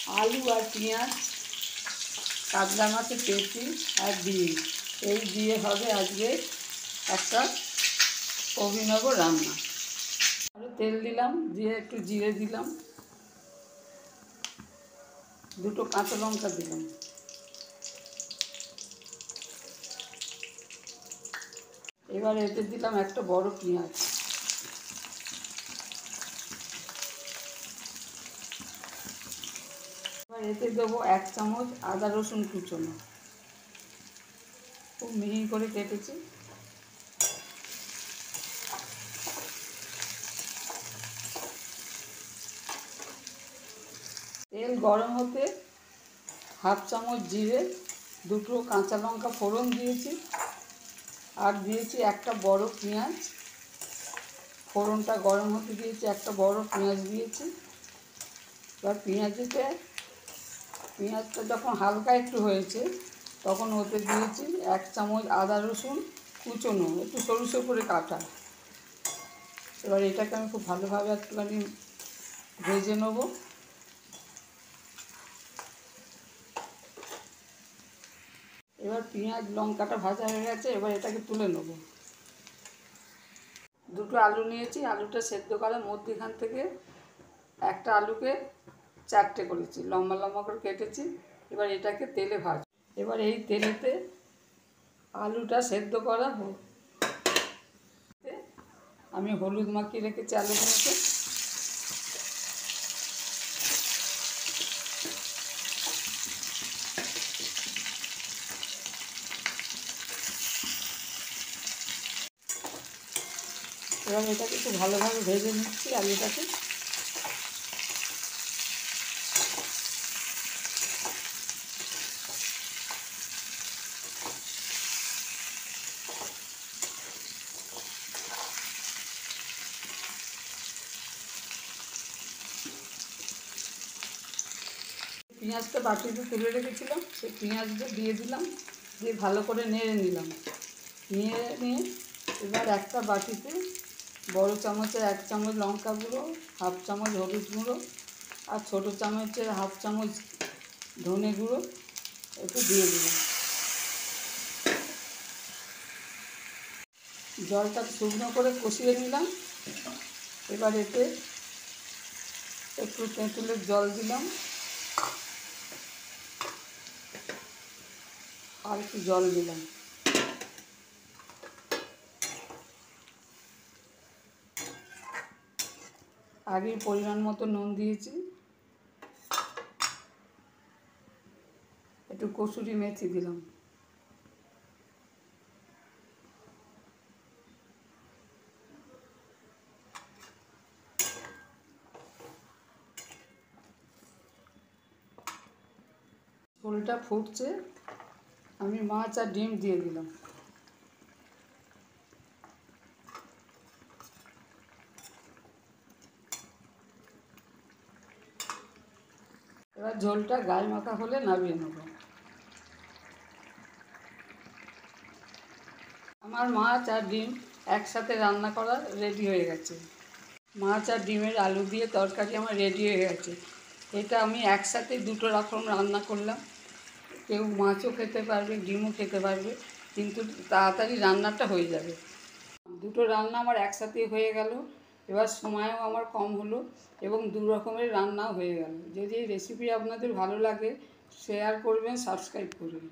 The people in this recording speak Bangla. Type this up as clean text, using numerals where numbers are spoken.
আলু আর পেঁয়াজ, কাতলা মাছের পেঁচি আর ডিম, এই দিয়ে হবে আজকে একটা অভিনব রান্না। আরও তেল দিলাম, দিয়ে একটু জিরে দিলাম, দুটো কাঁচা লঙ্কা দিলাম, এবার এতে দিলাম একটা বড় পেঁয়াজ, এবার এতে দেবো 1 চামচ আদা রসুন কুচনো, খুব মিহি করে কেটেছি। তেল গরম হতে 1/2 চামচ জিরে, দুটো কাঁচা লঙ্কা ফোড়ন দিয়েছি, আর দিয়েছি একটা বড় পেঁয়াজ। ফোড়নটা গরম হতে দিয়েছি, একটা বড় পেঁয়াজ দিয়েছি। এবার পেঁয়াজটা যখন হালকা একটু হয়েছে তখন ওতে দিয়েছি 1 চামচ আদা রসুন কুচনো, একটু সরু সরু করে কাটা। এবার এটাকে আমি খুব ভালোভাবে একটুখানি ভেজে নেব। এবার পেঁয়াজ লঙ্কাটা ভাজা হয়ে গেছে, এবার এটাকে তুলে নেব। দুটো আলু নিয়েছি, আলুটা সেদ্ধ করার মধ্যেখান থেকে একটা আলুকে 4টে করেছি, লম্বা লম্বা করে কেটেছি। এবার এটাকে তেলে ভাজব। এবার এই তেলেতে আলুটা সেদ্ধ করা হোক, আমি হলুদ মাখিয়ে রেখেছি আলুগুলোকে। এবার এটাকে একটু ভালোভাবে ভেজে নিচ্ছি আলুটাকে। পেঁয়াজটা বাটিতে তুলে রেখেছিলাম, সেই পেঁয়াজটা দিয়ে দিলাম, দিয়ে ভালো করে নেড়ে নিলাম। নিয়ে এবার একটা বাটিতে বড় চামচের 1 চামচ লঙ্কা গুঁড়ো, 1/2 চামচ হলুদ গুঁড়ো আর ছোটো চামচের 1/2 চামচ ধনে গুঁড়ো একটু দিয়ে দিলাম। জলটা শুকনো করে কষিয়ে নিলাম। এবার এতে একটু তেঁতুলের জল দিলাম, আর একটু জল দিলাম। আগেই পরিমাণ মতো নুন দিয়েছি, একটু কসুরি মেথি দিলাম। ঝোলটা ফুটছে, আমি মাছ আর ডিম দিয়ে দিলাম। এবার ঝোলটা গায়ে মাখা হলে নামিয়ে নেব। আমার মাছ আর ডিম একসাথে রান্না করা রেডি হয়ে গেছে। মাছ আর ডিমের আলু দিয়ে তরকারি আমার রেডি হয়ে গেছে। এটা আমি একসাথে দুটো রকম রান্না করলাম। কেউ মাছও খেতে পারবে, ডিমও খেতে পারবে, কিন্তু তাড়াতাড়ি রান্নাটা হয়ে যাবে। দুটো রান্না আমার একসাথেই হয়ে গেল। এবার সময়ও আমার কম হলো এবং দু রকমের রান্নাও হয়ে গেল। যদি এই রেসিপি আপনাদের ভালো লাগে শেয়ার করবেন, সাবস্ক্রাইব করবেন।